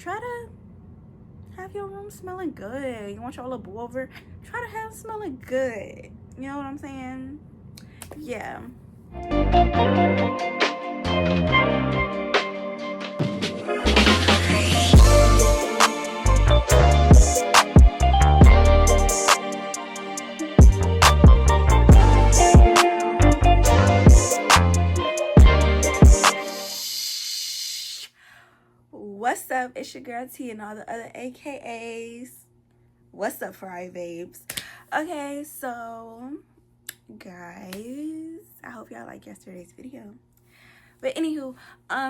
try to have your room smelling good. You want your little boo over, try to have it smelling good. You know what I'm saying? Yeah. What's up? It's your girl T and all the other AKAs. What's up, Fry Babes? Okay, so guys, I hope y'all like yesterday's video. But anywho,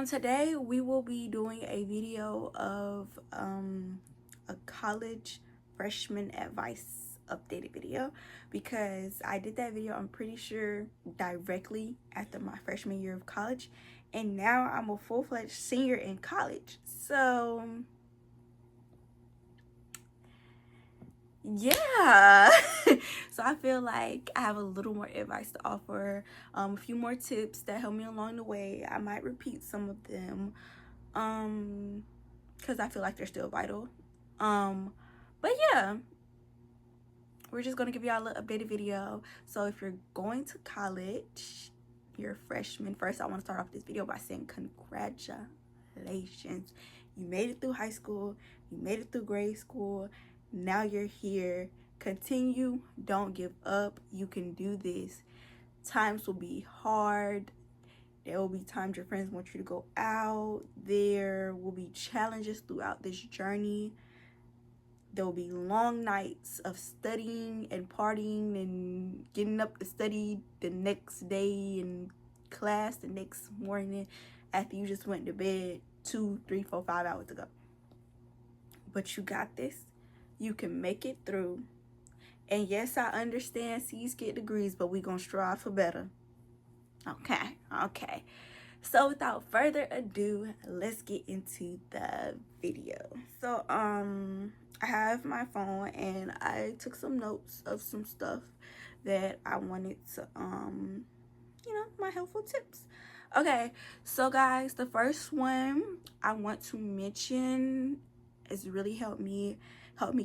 today we will be doing a video of a college freshman advice updated video, because I did that video, I'm pretty sure, directly after my freshman year of college, and now I'm a full-fledged senior in college. So yeah. So I feel like I have a little more advice to offer, a few more tips that help me along the way. I might repeat some of them because I feel like they're still vital. But yeah, we're just gonna give y'all a little updated video. So if you're going to college, you're a freshman, first I want to start off this video by saying congratulations. You made it through high school, you made it through grade school, now you're here. Continue, don't give up. You can do this. Times will be hard. There will be times your friends want you to go out. There will be challenges throughout this journey. There will be long nights of studying and partying and getting up to study the next day and class the next morning after you just went to bed 2, 3, 4, 5 hours ago. But you got this. You can make it through. And yes, I understand C's get degrees, but we gonna strive for better. Okay. So without further ado, let's get into the video. So I have my phone and I took some notes of some stuff that I wanted to my helpful tips. Okay, so guys, the first one I want to mention has really helped me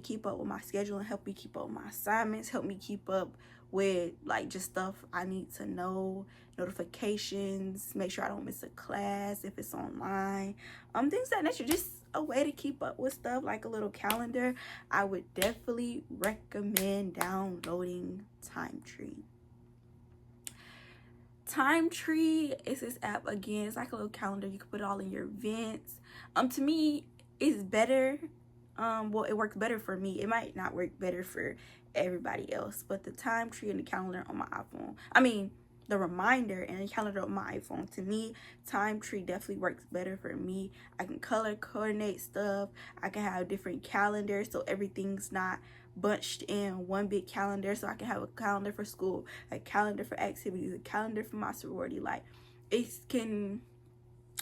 keep up with my schedule and help me keep up with my assignments, help me keep up with like just stuff I need to know, notifications, make sure I don't miss a class if it's online, things that nature, just a way to keep up with stuff, like a little calendar. I would definitely recommend downloading Timetree. Timetree is this app. Again, it's like a little calendar. You can put it all in your events. To me, it's better. Well, it works better for me. It might not work better for everybody else, but the Timetree and the calendar on my iPhone, the reminder and the calendar on my iPhone, to me, Timetree definitely works better for me. I can color coordinate stuff. I can have different calendars so everything's not bunched in one big calendar. So I can have a calendar for school, a calendar for activities, a calendar for my sorority. Like, it can,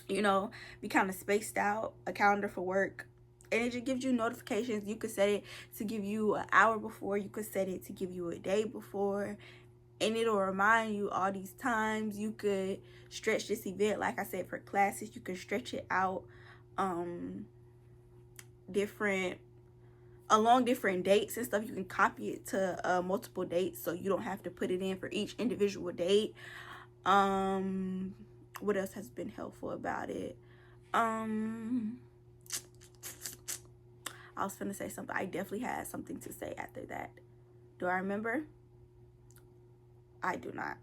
be kind of spaced out, a calendar for work. And it just gives you notifications. You could set it to give you an hour before. You could set it to give you a day before. And it'll remind you all these times. You could stretch this event, like I said, for classes. You can stretch it out along different dates and stuff. You can copy it to multiple dates, so you don't have to put it in for each individual date. What else has been helpful about it? I was gonna say something. I definitely had something to say after that. Do I remember? I do not.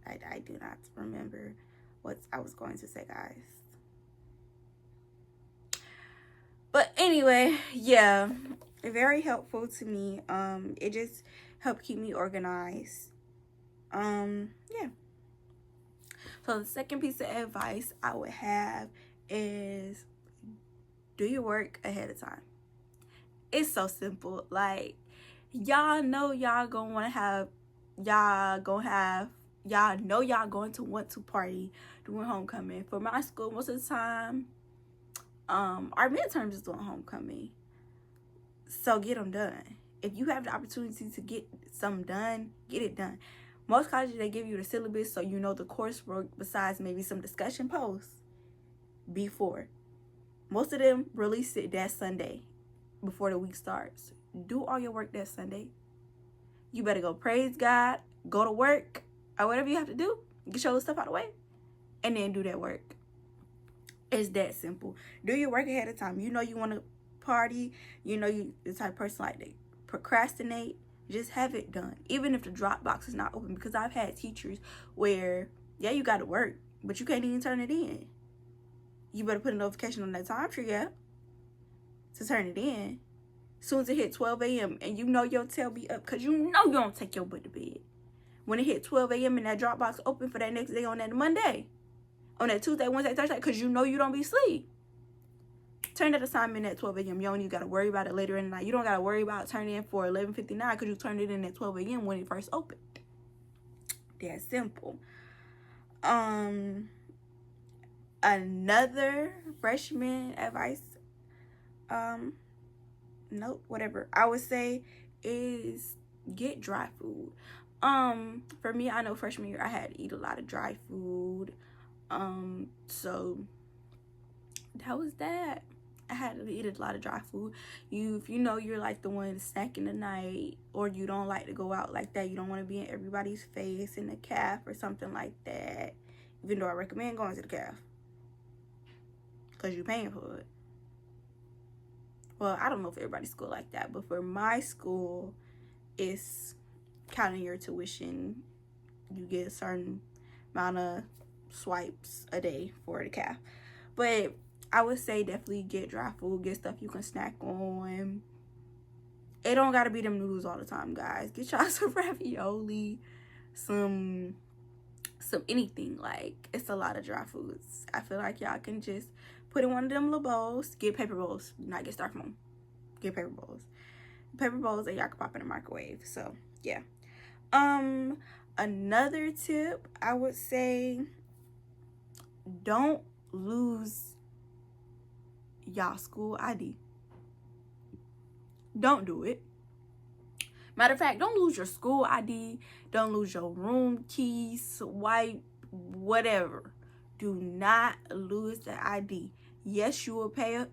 I do not remember what I was going to say, guys. But anyway, yeah, very helpful to me. It just helped keep me organized. Yeah. So the second piece of advice I would have is do your work ahead of time. It's so simple. Like, y'all know y'all going to want to party during homecoming. For my school, most of the time, our midterms is doing homecoming. So get them done. If you have the opportunity to get something done, get it done. Most colleges, they give you the syllabus so you know the coursework besides maybe some discussion posts before. Most of them release it that Sunday before the week starts. Do all your work that Sunday. You better go praise God, go to work, or whatever you have to do. Get your little stuff out of the way, and then do that work. It's that simple. Do your work ahead of time. You know you want to party. You know you the type of person like to procrastinate. Just have it done. Even if the Dropbox is not open. Because I've had teachers where, yeah, you got to work, but you can't even turn it in. You better put a notification on that time tree app to turn it in. As soon as it hit 12 a.m. and you know your tail be up because you know you don't take your butt to bed. When it hit 12 a.m. and that Dropbox open for that next day on that Monday, on that Tuesday, Wednesday, Thursday, because you know you don't be asleep. Turn that assignment at 12 a.m. You don't even got to worry about it later in the night. You don't got to worry about turning in for 11:59 because you turned it in at 12 a.m. when it first opened. That's simple. Another freshman advice, nope, whatever I would say is get dry food. For me, I know freshman year I had to eat a lot of dry food. So that was that. I had to eat a lot of dry food. If you know you're like the one snacking the night, or you don't like to go out like that, you don't want to be in everybody's face in the caf or something like that. Even though I recommend going to the caf, because you're paying for it. Well, I don't know if everybody's school like that, but for my school, it's counting your tuition. You get a certain amount of swipes a day for the caf. But I would say definitely get dry food, get stuff you can snack on. It don't gotta be them noodles all the time, guys. Get y'all some ravioli, some anything. Like, it's a lot of dry foods. I feel like y'all can just put in one of them little bowls. Get paper bowls, not get styrofoam. Get paper bowls. Paper bowls that y'all can pop in the microwave. So yeah. Another tip I would say, don't lose y'all school ID. Don't do it. Matter of fact, don't lose your school ID. Don't lose your room keys, wipe, whatever. Do not lose the ID. Yes, you will pay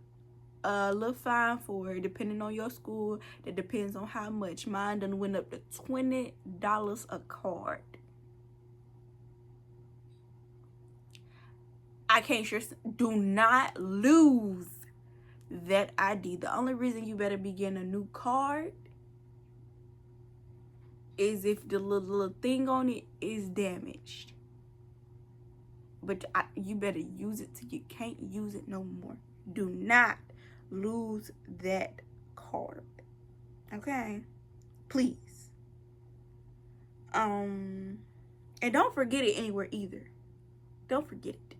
a little fine for it, depending on your school. That depends on how much. Mine done went up to $20 a card. I can't sure. Do not lose that ID. The only reason you better be getting a new card is if the little thing on it is damaged. But you better use it till you can't use it no more. Do not lose that card. Okay? Please. And don't forget it anywhere either. Don't forget it.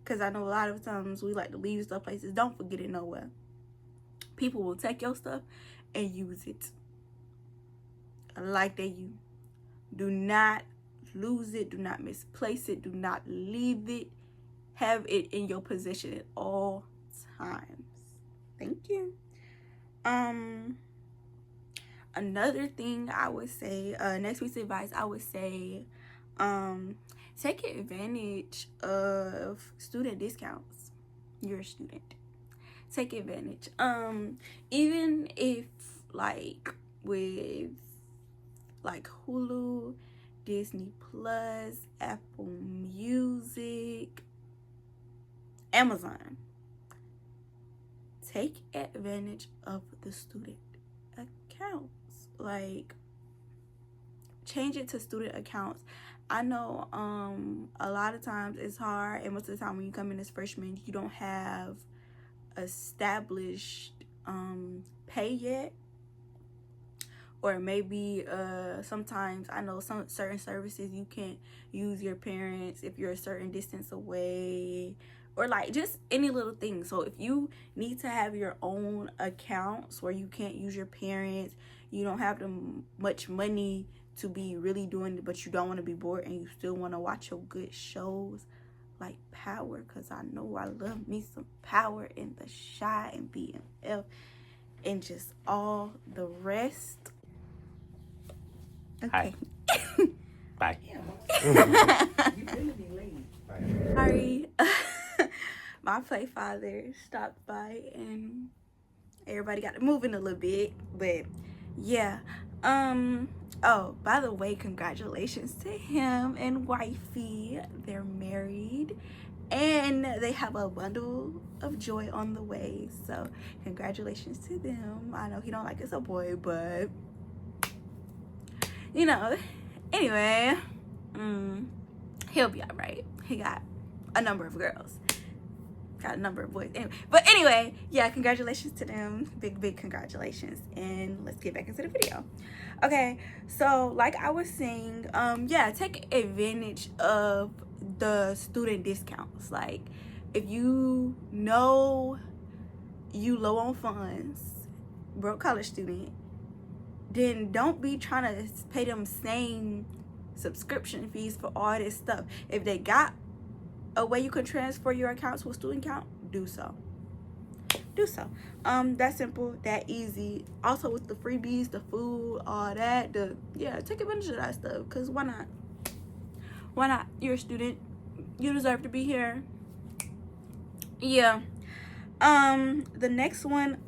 Because I know a lot of times we like to leave stuff places. Don't forget it nowhere. People will take your stuff and use it like they use. Do not lose it. Do not misplace it. Do not leave it. Have it in your possession at all times. Thank you. Another thing I would say, next piece of advice, I would say, take advantage of student discounts. You're a student. Take advantage. Even if like with like Hulu, Disney Plus, Apple Music, Amazon. Take advantage of the student accounts. Like, change it to student accounts. I know a lot of times it's hard, and most of the time when you come in as freshman, you don't have established pay yet. Or maybe sometimes I know some certain services you can't use your parents if you're a certain distance away, or like just any little thing. So if you need to have your own accounts where you can't use your parents, you don't have much money to be really doing it, but you don't want to be bored and you still want to watch your good shows like Power, because I know I love me some Power and The Chi and BMF and just all the rest. Okay. Bye. Sorry. my play father stopped by and everybody got to moving a little bit. But yeah. Oh, by the way, congratulations to him and wifey. They're married and they have a bundle of joy on the way. So congratulations to them. I know he don't like it's a boy, but you know, anyway, he'll be all right. He got a number of girls, got a number of boys. Anyway, but anyway, yeah, congratulations to them. Big congratulations. And let's get back into the video. Okay, so like I was saying, yeah, take advantage of the student discounts. Like, if you know you low on funds, broke college student, then don't be trying to pay them same subscription fees for all this stuff. If they got a way you can transfer your account to a student account, do so. That simple, that easy. Also with the freebies, the food, all that, yeah, take advantage of that stuff, because why not? You're a student, you deserve to be here. Yeah. The next one,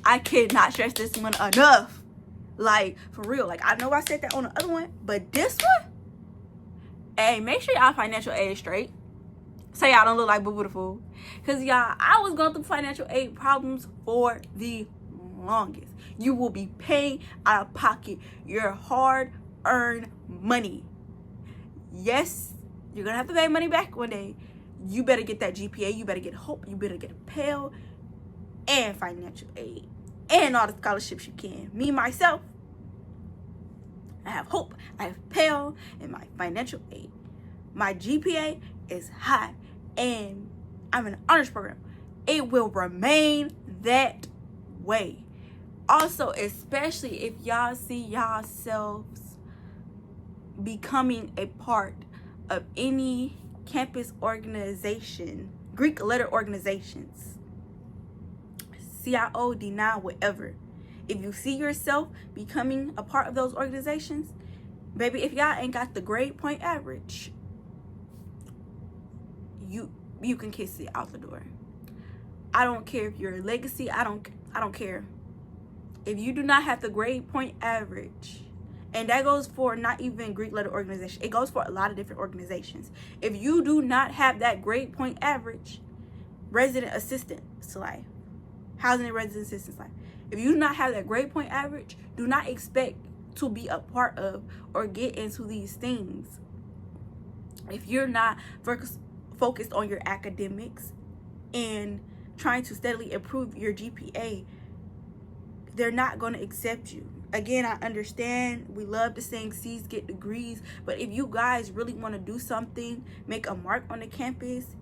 I cannot stress this one enough. Like, for real, like, I know I said that on the other one, but this one, hey, make sure y'all financial aid straight. So y'all don't look like Boo Boo the Fool. Because y'all, I was going through financial aid problems for the longest. You will be paying out of pocket your hard-earned money. Yes, you're going to have to pay money back one day. You better get that GPA. You better get HOPE. You better get a Pell and financial aid and all the scholarships you can. Me, myself, I have HOPE, I have Pell, and my financial aid. My GPA is high, and I'm in an honors program. It will remain that way. Also, especially if y'all see yourselves becoming a part of any campus organization, Greek letter organizations, CIO, D9, whatever. If you see yourself becoming a part of those organizations, baby, if y'all ain't got the grade point average, you can kiss it out the door. I don't care if you're a legacy. I don't care. If you do not have the grade point average, and that goes for not even Greek letter organization, it goes for a lot of different organizations. If you do not have that grade point average, resident assistant life, housing and resident assistance life, if you do not have that grade point average, do not expect to be a part of or get into these things. If you're not focused on your academics and trying to steadily improve your GPA, they're not going to accept you. Again, I understand we love to sing C's get degrees, but if you guys really want to do something, make a mark on the campus,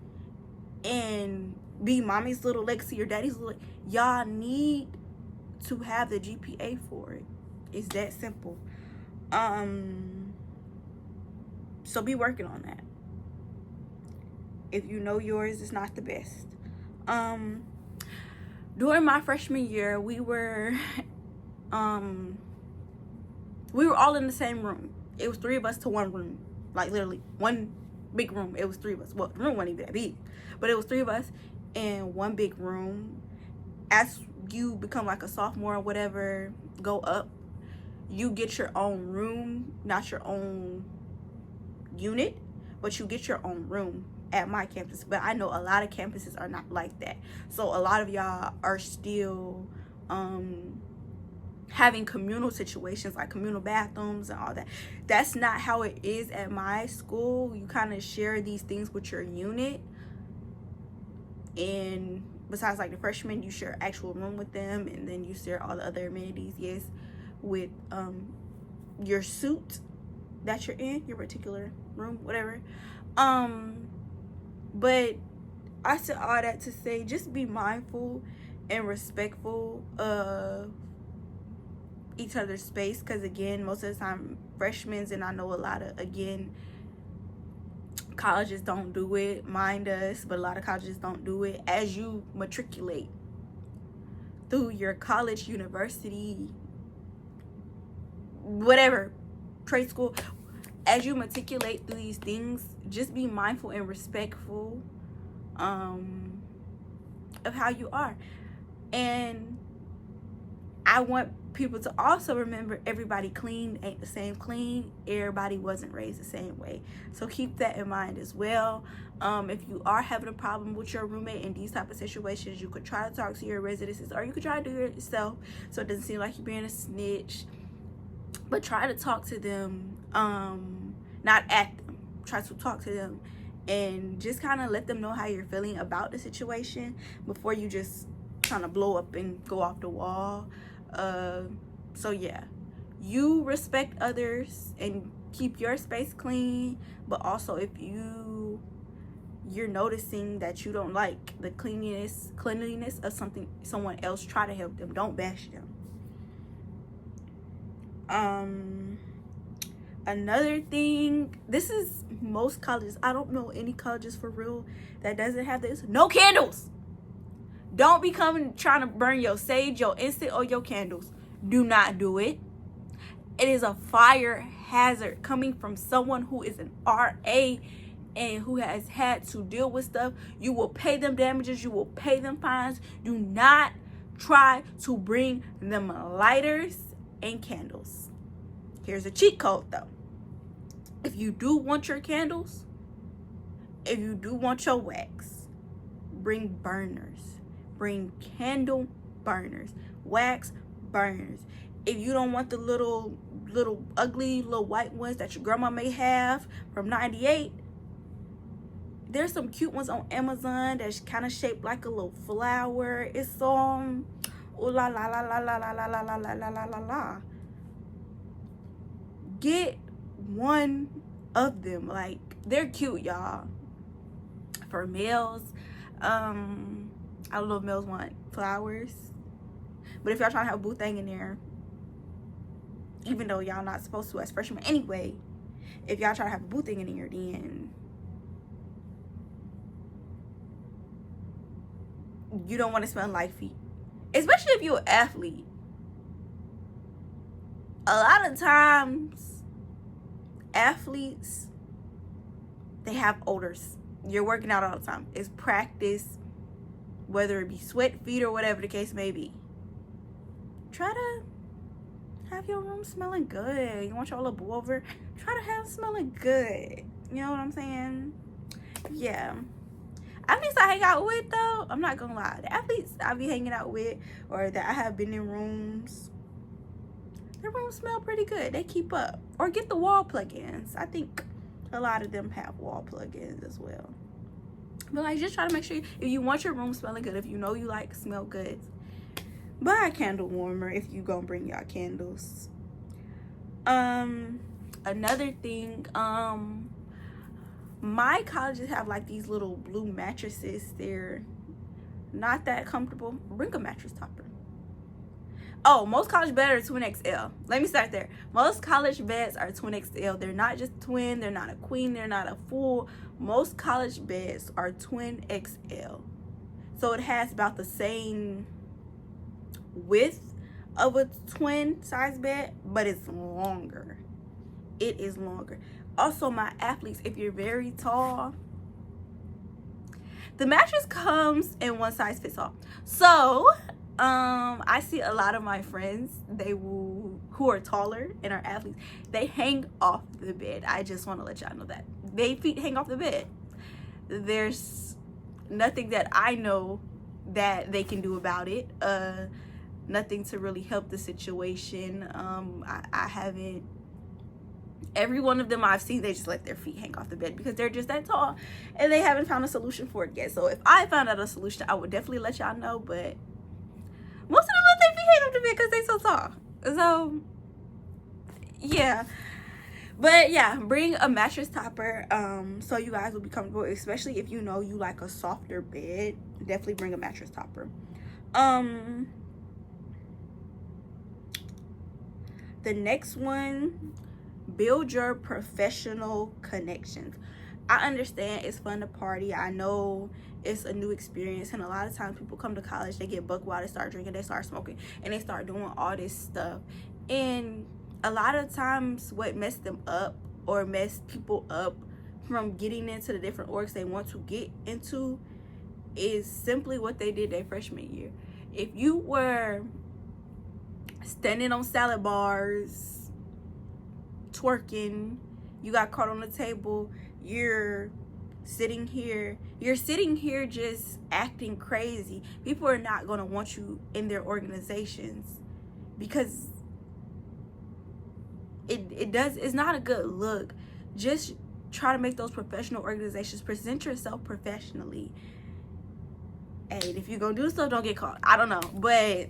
and be mommy's little legacy or daddy's little, y'all need to have the GPA for it. It's that simple. So be working on that. If you know yours is not the best. During my freshman year, we were all in the same room. It was 3 of us to one room. Like, literally, one big room. It was 3 of us. Well, the room wasn't even that big, but it was 3 of us in one big room. As you become like a sophomore or whatever, go up, you get your own room, not your own unit, but you get your own room at my campus. But I know a lot of campuses are not like that. So a lot of y'all are still having communal situations, like communal bathrooms and all that. That's not how it is at my school. You kind of share these things with your unit, and besides like the freshmen, you share actual room with them, and then you share all the other amenities, yes, with your suite that you're in, your particular room, whatever. But I said all that to say, just be mindful and respectful of each other's space, because again, most of the time freshmen, and I know a lot of, again, colleges don't do it, mine does, but a lot of colleges don't do it. As you matriculate through your college, university, whatever, trade school, as you matriculate through these things, just be mindful and respectful of how you are. And I want people to also remember, everybody clean ain't the same clean. Everybody wasn't raised the same way. So keep that in mind as well. If you are having a problem with your roommate in these type of situations, you could try to talk to your residents, or you could try to do it yourself so it doesn't seem like you're being a snitch. But try to talk to them, not at them. Try to talk to them and just kind of let them know how you're feeling about the situation before you just kind of blow up and go off the wall. So yeah, you respect others and keep your space clean, but also if you're noticing that you don't like the cleanliness of someone else, try to help them. Don't bash them. Another thing, this is most colleges, I don't know any colleges for real that doesn't have this: no candles. Don't be trying to burn your sage, your incense, or your candles. Do not do it. It is a fire hazard coming from someone who is an RA and who has had to deal with stuff. You will pay them damages. You will pay them fines. Do not try to bring them lighters and candles. Here's a cheat code though. If you do want your candles, if you do want your wax, bring burners. Bring candle burners, wax burners. If you don't want the little ugly little white ones that your grandma may have from 98, there's some cute ones on Amazon that's kind of shaped like a little flower. It's ooh la la la la la la la la la la la la la. Get one of them. Like, they're cute, y'all. For males, I don't know if males want flowers, but if y'all trying to have a boo thing in there, even though y'all not supposed to as freshmen anyway, if y'all try to have a boo thing in there, then you don't want to smell like feet, especially if you're an athlete. A lot of times athletes, they have odors. You're working out all the time. It's practice, whether it be sweat, feet, or whatever the case may be. Try to have your room smelling good. You want your little boo over, try to have it smelling good. You know what I'm saying? Yeah. Athletes I hang out with though, I'm not gonna lie, the athletes I be hanging out with or that I have been in rooms, their rooms smell pretty good. They keep up. Or get the wall plugins. I think a lot of them have wall plugins as well. But like, just try to make sure, if you want your room smelling good, if you know you like smell good, buy a candle warmer if you gonna bring y'all candles. Another thing, my colleges have like these little blue mattresses. They're not that comfortable. Bring a mattress topper. Oh, most college beds are twin XL. Let me start there. Most college beds are twin XL. They're not just twin. They're not a queen. They're not a full. Most college beds are twin XL. So it has about the same width of a twin size bed, but it's longer. It is longer. Also, my athletes, if you're very tall, the mattress comes in one size fits all. So I see a lot of my friends, who are taller and are athletes, they hang off the bed. I just want to let y'all know that their feet hang off the bed. There's nothing that I know that they can do about it. Nothing to really help the situation. I haven't. Every one of them I've seen, they just let their feet hang off the bed because they're just that tall and they haven't found a solution for it yet. So if I found out a solution, I would definitely let y'all know, but most of them let their feet hang off the bed because they so tall. So yeah. But yeah, bring a mattress topper so you guys will be comfortable, especially if you know you like a softer bed. Definitely bring a mattress topper. The next one, build your professional connections. I understand it's fun to party. I know it's a new experience, and a lot of times people come to college, they get buck wild, they start drinking, they start smoking, and they start doing all this stuff. And a lot of times what messed them up or messed people up from getting into the different orgs they want to get into is simply what they did their freshman year. If you were standing on salad bars, twerking, you got caught on the table, you're sitting here just acting crazy, people are not going to want you in their organizations, because it's not a good look. Just try to make those professional organizations, present yourself professionally. And if you're gonna do so, don't get caught. I don't know, but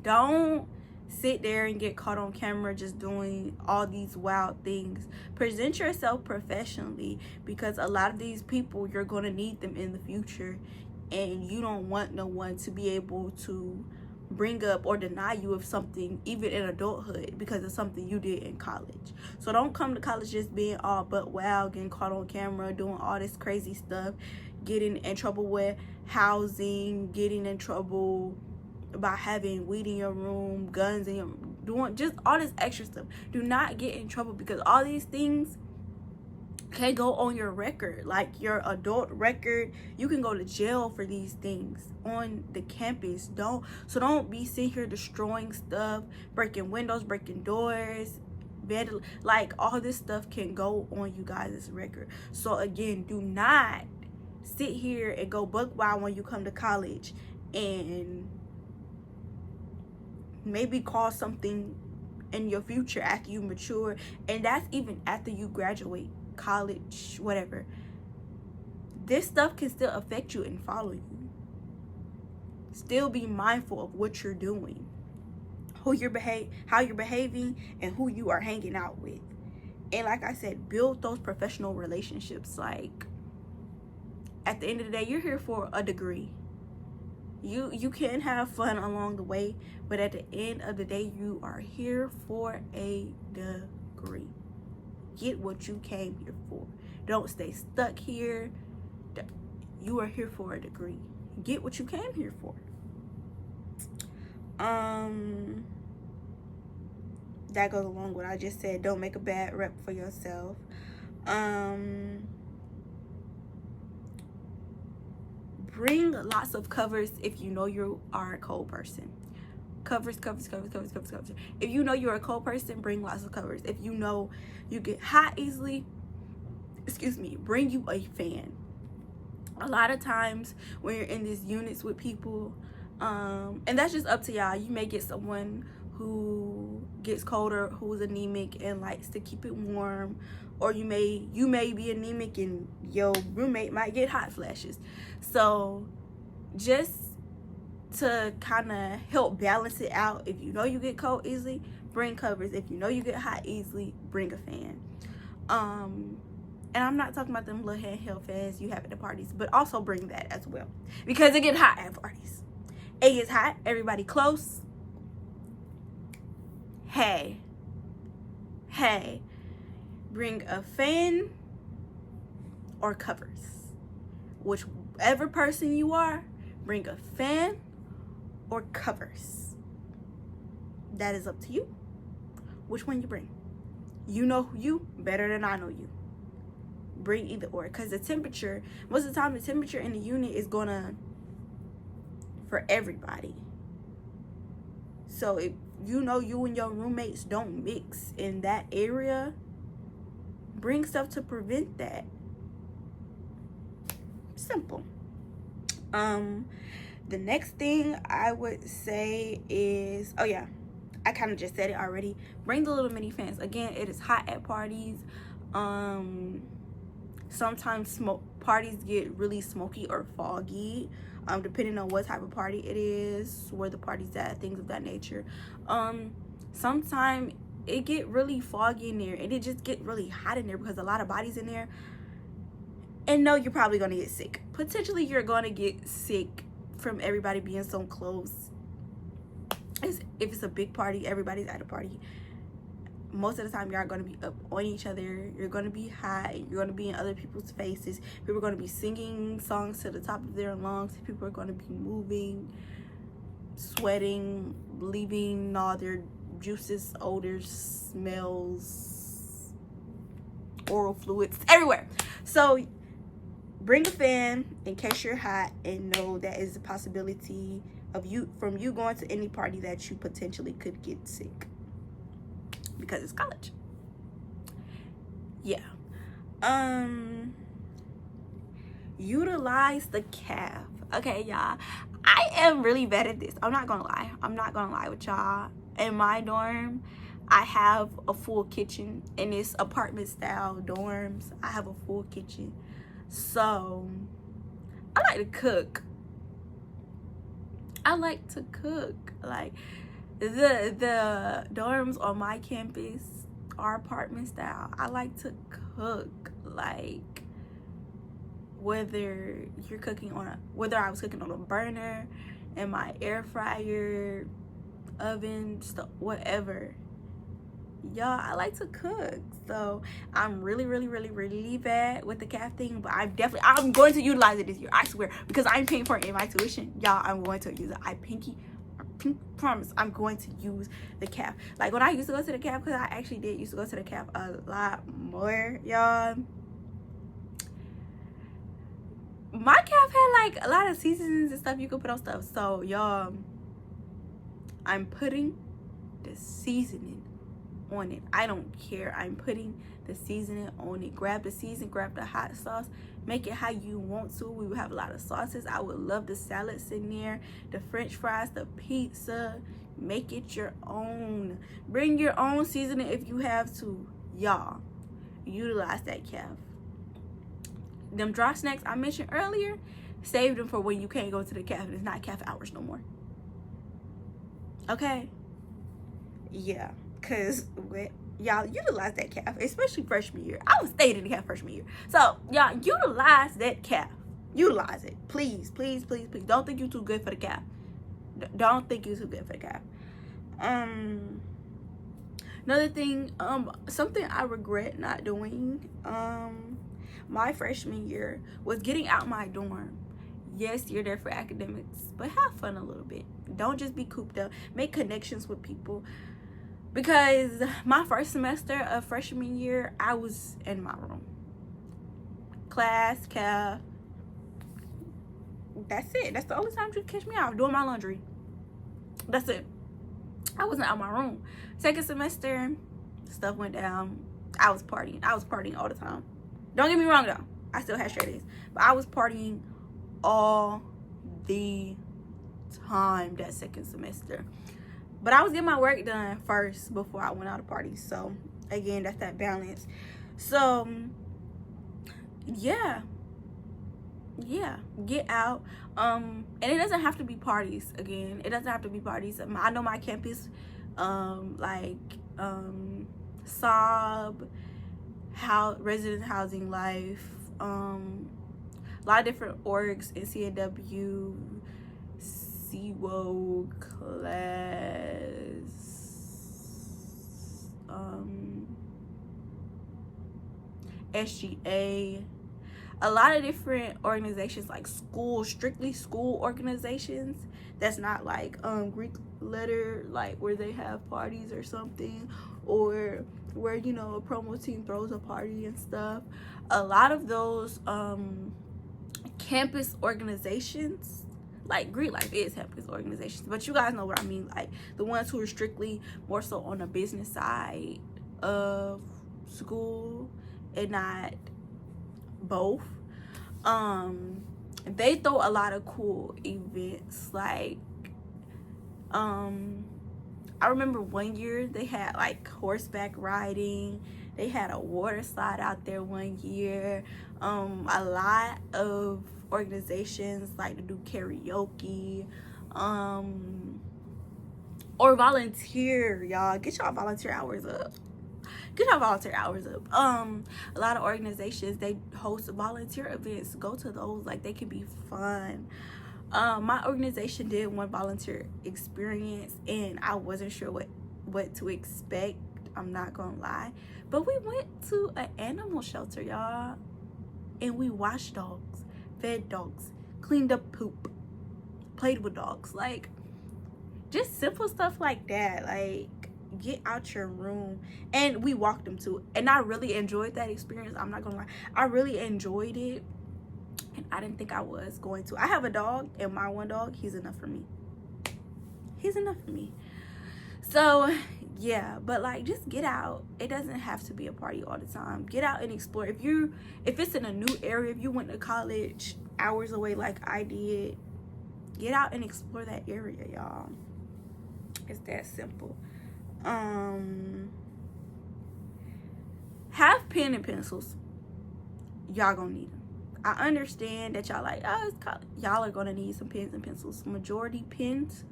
don't sit there and get caught on camera just doing all these wild things. Present yourself professionally, because a lot of these people, you're going to need them in the future, and you don't want no one to be able to bring up or deny you of something, even in adulthood, because of something you did in college. So don't come to college just being all but wow, getting caught on camera, doing all this crazy stuff, getting in trouble with housing, getting in trouble by having weed in your room, guns in your, doing just all this extra stuff. Do not get in trouble, because all these things can go on your record, like your adult record. You can go to jail for these things on the campus. Don't be sitting here destroying stuff, breaking windows, breaking doors, like all this stuff can go on you guys' record. So again, do not sit here and go buck wild when you come to college and maybe cause something in your future after you mature, and that's even after you graduate college, whatever. This stuff can still affect you and follow you. Still be mindful of what you're doing, how you're behaving, and who you are hanging out with. And like I said, build those professional relationships. Like, at the end of the day, you're here for a degree. You can have fun along the way, but at the end of the day, you are here for a degree. Get what you came here for. Don't stay stuck here. You are here for a degree. Get what you came here for. That goes along with what I just said. Don't make a bad rep for yourself. Bring lots of covers if you know you are a cold person. Covers. If you know you're a cold person, bring lots of covers. If you know you get hot easily, bring you a fan. A lot of times when you're in these units with people, and that's just up to y'all, you may get someone who gets colder, who's anemic and likes to keep it warm, or you may be anemic and your roommate might get hot flashes. So just to kind of help balance it out, if you know you get cold easily, bring covers. If you know you get hot easily, bring a fan. And I'm not talking about them little handheld fans you have at the parties, but also bring that as well, because it gets hot at parties. It gets hot, everybody close. Hey, bring a fan or covers. Whichever person you are, bring a fan or covers. That is up to you. Which one you bring? You know you better than I know you. Bring either or, because the temperature, most of the time the temperature in the unit is gonna for everybody. So if you know you and your roommates don't mix in that area, bring stuff to prevent that. Simple. The next thing I would say is, oh yeah, I kind of just said it already, bring the little mini fans. Again, it is hot at parties. Sometimes parties get really smoky or foggy, depending on what type of party it is, where the party's at, things of that nature. Sometimes it get really foggy in there, and it just get really hot in there because a lot of bodies in there. And no, you're probably gonna get sick. Potentially you're gonna get sick from everybody being so close. If it's a big party, everybody's at a party, most of the time y'all are going to be up on each other. You're going to be hot. You're going to be in other people's faces. People are going to be singing songs to the top of their lungs. People are going to be moving, sweating, leaving all their juices, odors, smells, oral fluids everywhere. So bring a fan in case you're hot, and know that is a possibility of you going to any party that you potentially could get sick because it's college. Yeah. Utilize the calf. Okay, y'all, I am really bad at this. I'm not gonna lie with y'all. In my dorm, I have a full kitchen. In this apartment style dorms, I have a full kitchen. So I like to cook. Like, the dorms on my campus are apartment style. I like to cook. Like, whether I was cooking on a burner, in my air fryer, oven, stuff, whatever. Y'all, I like to cook. So I'm really bad with the calf thing, but I'm going to utilize it this year, I swear, because I'm paying for it in my tuition. Y'all, I'm going to use it. I pinky promise I'm going to use the calf. Like, when I used to go to the calf, because I actually did used to go to the calf a lot more, y'all, my calf had like a lot of seasonings and stuff you could put on stuff. So y'all, I'm putting the seasoning on it. I don't care. I'm putting the seasoning on it. Grab the season, grab the hot sauce, make it how you want to. We will have a lot of sauces. I would love the salads in there, the french fries, the pizza. Make it your own. Bring your own seasoning if you have to. Y'all, utilize that calf. Them dry snacks I mentioned earlier, save them for when you can't go to the calf and it's not calf hours no more. Okay? Yeah, because y'all utilize that calf, especially freshman year. I was staying in the calf freshman year. So y'all utilize that calf. Utilize it. Please. Don't think you're too good for the calf. Don't think you're too good for the calf. Another thing, something I regret not doing, my freshman year was getting out my dorm. Yes, you're there for academics, but have fun a little bit. Don't just be cooped up. Make connections with people. Because my first semester of freshman year, I was in my room. Class, calf. That's it. That's the only time you catch me out doing my laundry. That's it. I wasn't out my room. Second semester, stuff went down. I was partying all the time. Don't get me wrong though, I still had straight A's, but I was partying all the time that second semester. But I was getting my work done first before I went out to parties. So again, that's that balance. So yeah, get out. And it doesn't have to be parties. Again, it doesn't have to be parties. I know my campus, SOB, resident housing life, a lot of different orgs, NCNW, CWO, class, SGA, a lot of different organizations, like strictly school organizations that's not like Greek letter, like where they have parties or something, or where, you know, a promo team throws a party and stuff. A lot of those campus organizations, like Greek Life is campus organizations, but you guys know what I mean, like the ones who are strictly more so on the business side of school and not both. They throw a lot of cool events. Like I remember one year they had like horseback riding. They had a water slide out there one year. A lot of organizations like to do karaoke, or volunteer. Y'all get y'all volunteer hours up. A lot of organizations, they host volunteer events. Go to those. Like, they can be fun. My organization did one volunteer experience and I wasn't sure what to expect. I'm not gonna lie, but we went to an animal shelter, y'all, and we washed dogs, fed dogs, cleaned up poop, played with dogs. Like, just simple stuff like that. Like, get out your room. And we walked them too, and I really enjoyed that experience. I'm not gonna lie, I really enjoyed it. and I didn't think I was going to. I have a dog, and my one dog, he's enough for me. He's enough for me. So yeah, but like, just get out. It doesn't have to be a party all the time. Get out and explore. If it's in a new area, if you went to college hours away like I did, get out and explore that area, y'all. It's that simple. Have pen and pencils. Y'all gonna need them. I understand that y'all like, oh, it's college. Y'all are gonna need some pens and pencils. Majority pens,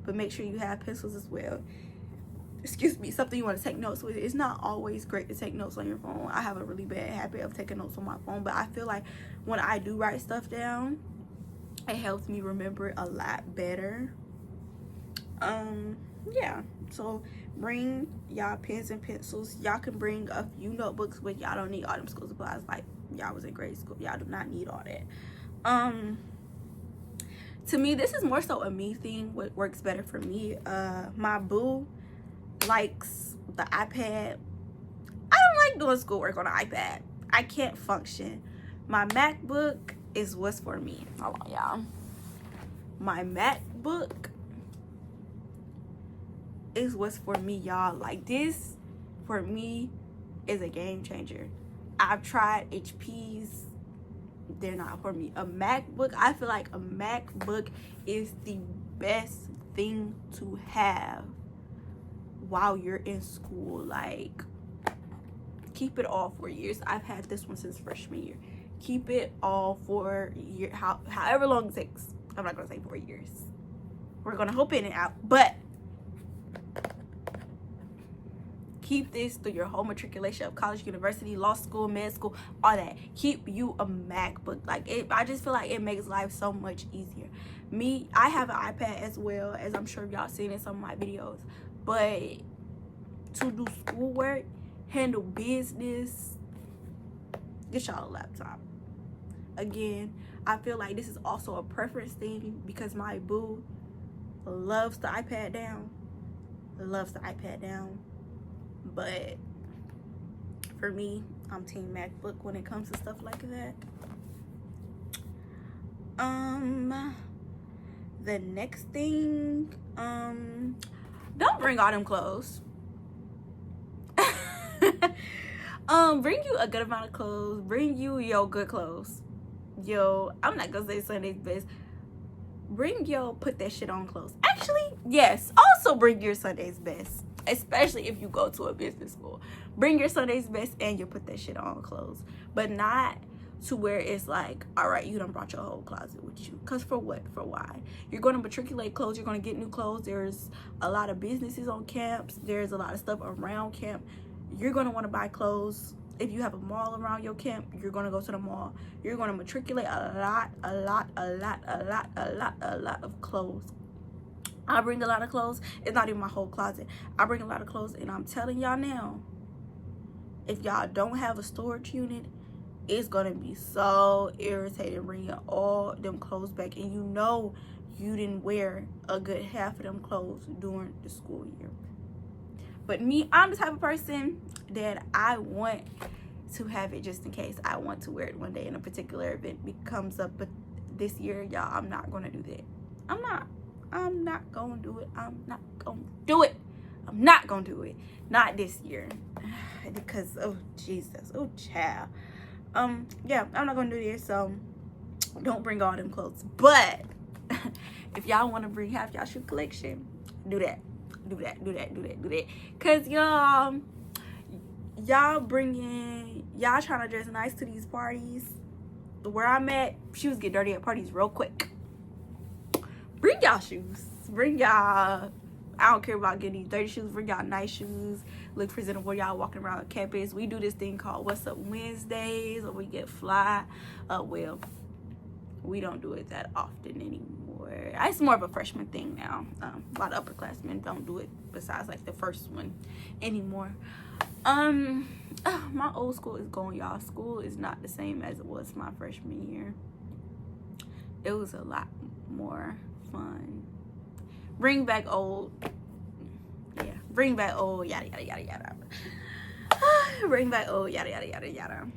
but make sure you have pencils as well. Excuse me, something you want to take notes with. It's not always great to take notes on your phone. I have a really bad habit of taking notes on my phone, but I feel like when I do write stuff down, it helps me remember it a lot better. Yeah, so bring y'all pens and pencils. Y'all can bring a few notebooks, but y'all don't need all them school supplies like y'all was in grade school. Y'all do not need all that. To me, this is more so a me thing. What works better for me, my boo likes the iPad. I don't like doing schoolwork on an iPad. I can't function. My MacBook is what's for me. Hold on, y'all. My MacBook is what's for me, y'all. Like, this for me is a game changer. I've tried HPs. They're not for me. A MacBook, I feel like a MacBook is the best thing to have while you're in school. Like, keep it all 4 years. I've had this one since freshman year. Keep it all 4 years, however long it takes. I'm not gonna say 4 years. We're gonna hope in and out, but keep this through your whole matriculation of college, university, law school, med school, all that. Keep you a MacBook. Like, I just feel like it makes life so much easier. Me, I have an iPad as well, as I'm sure y'all seen in some of my videos, but to do schoolwork, handle business, get y'all a laptop. Again, I feel like this is also a preference thing because my boo loves the iPad down. But for me, I'm team MacBook when it comes to stuff like that. The next thing, don't bring all them clothes. Bring you a good amount of clothes. Bring you your good clothes. Yo, I'm not gonna say Sunday's best. Bring your put that shit on clothes. Actually, yes, also bring your Sunday's best, especially if you go to a business school. Bring your Sunday's best and you put that shit on clothes, but not to where it's like, all right, you done brought your whole closet with you. Because for what? For why? You're going to matriculate clothes. You're going to get new clothes. There's a lot of businesses on camps. There's a lot of stuff around camp. You're going to want to buy clothes. If you have a mall around your camp, you're going to go to the mall. You're going to matriculate a lot of clothes. I bring a lot of clothes. It's not even my whole closet. I bring a lot of clothes, and I'm telling y'all now, if y'all don't have a storage unit, it's gonna be so irritating bringing all them clothes back, and you know you didn't wear a good half of them clothes during the school year. But me, I'm the type of person that I want to have it just in case. I want to wear it one day in a particular event comes up, but this year, y'all, I'm not gonna do that. I'm not gonna do it. Not this year. Because, oh Jesus, oh child. Yeah, I'm not gonna do this, so don't bring all them clothes. But if y'all want to bring half y'all shoe collection, do that. Cause y'all trying to dress nice to these parties. Where I'm at, shoes get dirty at parties real quick. Bring y'all shoes. Bring y'all, I don't care about getting these dirty shoes. Bring y'all nice shoes. Look presentable when y'all walking around campus. We do this thing called What's Up Wednesdays, or we get fly. Well, we don't do it that often anymore. It's more of a freshman thing now. A lot of upperclassmen don't do it besides like the first one anymore. My old school is going, y'all. School is not the same as it was my freshman year. It was a lot more fun. Bring back old. Yeah, bring back old, yada yada yada yada. Bring back old, yada yada yada yada.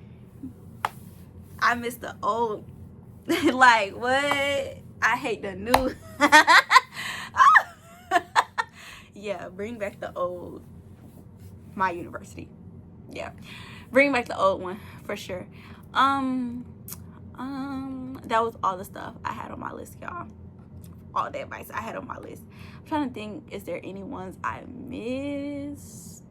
I miss the old Like, what? I hate the new. Yeah, bring back the old. My university. Yeah, bring back the old one for sure. That was all the stuff I had on my list, y'all. All the advice I had on my list. I'm trying to think, is there any ones I missed?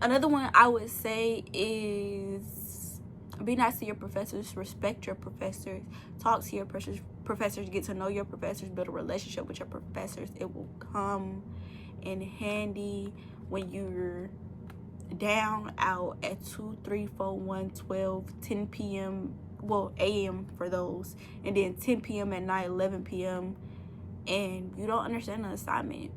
Another one I would say is be nice to your professors, respect your professors, talk to your professors, get to know your professors, build a relationship with your professors. It will come in handy when you're down out at 2, 3, 4, 1, 12, 10 p.m. well, a.m. for those, and then 10 p.m. at night, 11 p.m. and you don't understand the assignment.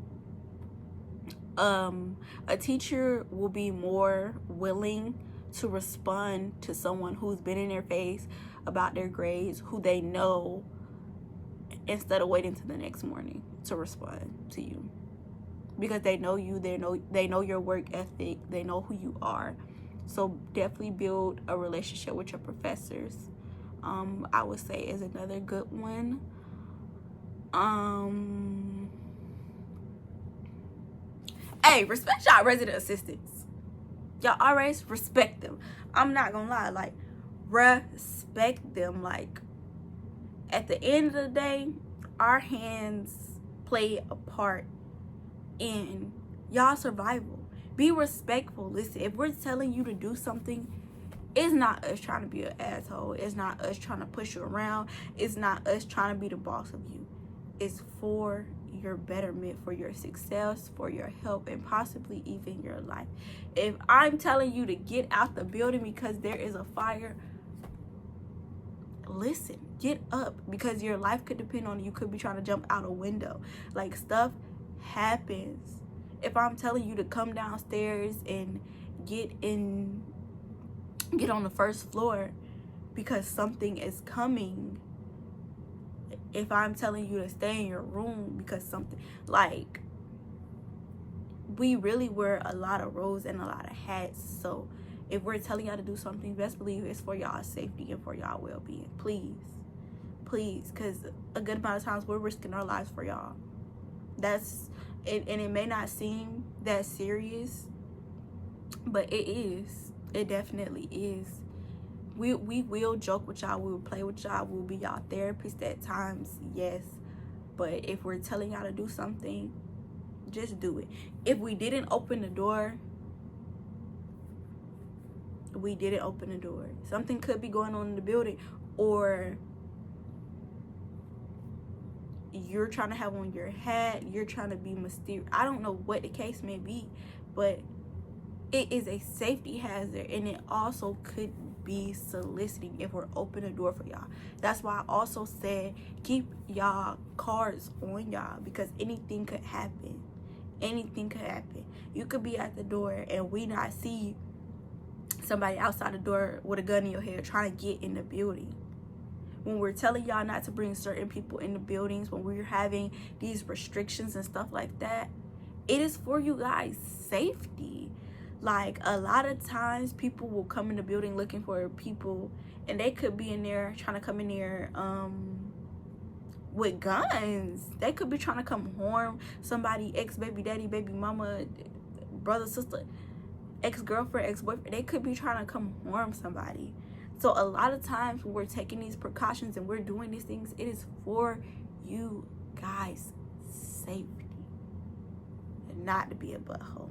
A teacher will be more willing to respond to someone who's been in their face about their grades, who they know, instead of waiting till the next morning to respond to you, because they know you, they know your work ethic, they know who you are. So definitely build a relationship with your professors. I would say is another good one. Hey, respect y'all resident assistants. Y'all always respect them. I'm not gonna lie, like, respect them. Like, at the end of the day, our hands play a part in y'all survival. Be respectful. Listen, if we're telling you to do something, it's not us trying to be an asshole. It's not us trying to push you around. It's not us trying to be the boss of you. It's for your betterment, for your success, for your help, and possibly even your life. If I'm telling you to get out the building because there is a fire, listen, get up, because your life could depend on it. You could be trying to jump out a window. Like, stuff happens. If I'm telling you to come downstairs and get on the first floor because something is coming, if I'm telling you to stay in your room because something, like, we really wear a lot of roles and a lot of hats. So if we're telling y'all to do something, best believe it's for y'all safety and for y'all well-being. Please, because a good amount of times we're risking our lives for y'all. That's it, and it may not seem that serious, but it is. It definitely is. We will joke with y'all, we will play with y'all, we'll be y'all therapists at times, yes. But if we're telling y'all to do something, just do it. If we didn't open the door, we didn't open the door. Something could be going on in the building, or you're trying to have on your hat, you're trying to be mysterious. I don't know what the case may be, but it is a safety hazard, and it also could be soliciting if we're opening the door for y'all. That's why I also said keep y'all cards on y'all, because anything could happen. Anything could happen. You could be at the door and we not see somebody outside the door with a gun in your head trying to get in the building. When we're telling y'all not to bring certain people in the buildings, when we're having these restrictions and stuff like that, it is for you guys' safety. Like, a lot of times people will come in the building looking for people, and they could be in there trying to come in there with guns. They could be trying to come harm somebody, ex-baby daddy, baby mama, brother, sister, ex-girlfriend, ex-boyfriend. They could be trying to come harm somebody. So a lot of times when we're taking these precautions and we're doing these things, it is for you guys' safety, and not to be a butthole.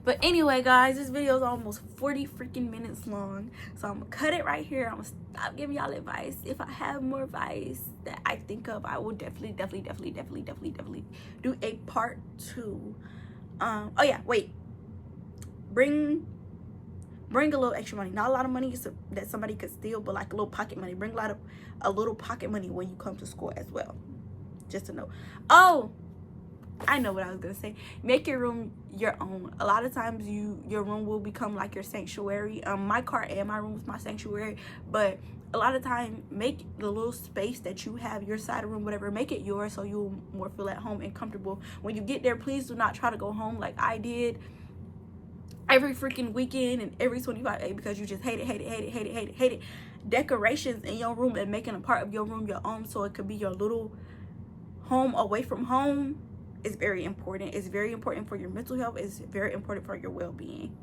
But anyway, guys, this video is almost 40 freaking minutes long, so I'm gonna cut it right here. I'm gonna stop giving y'all advice. If I have more advice that I think of, I will definitely do a part 2. Oh yeah, wait, bring a little extra money. Not a lot of money that somebody could steal, but like a little pocket money. Bring a little pocket money when you come to school as well, just to know. Oh, I know what I was gonna say. Make your room your own. A lot of times your room will become like your sanctuary. My car and my room is my sanctuary, but a lot of time make the little space that you have, your side room, whatever, make it yours so you'll more feel at home and comfortable. When you get there, please do not try to go home like I did every freaking weekend and every 25 days because you just hate it. Decorations in your room and making a part of your room your own so it could be your little home away from home is very important. It's very important for your mental health. It's very important for your well-being.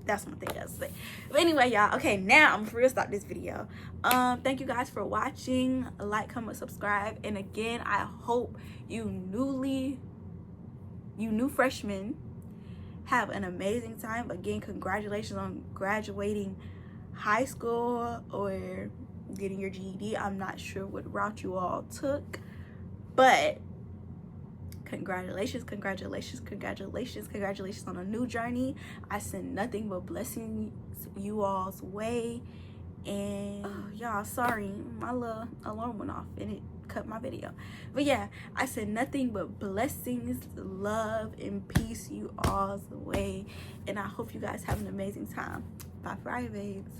That's one thing I say. But anyway, y'all, okay, now I'm for real stop this video. Thank you guys for watching. Like, comment, subscribe, and again, I hope you new freshmen have an amazing time. Again, congratulations on graduating high school or getting your GED. I'm not sure what route you all took, but congratulations on a new journey. I send nothing but blessings you all's way. And y'all, sorry, my little alarm went off and it cut my video. But yeah, I said nothing but blessings, love, and peace you all's way. And I hope you guys have an amazing time. Bye, Friday babes.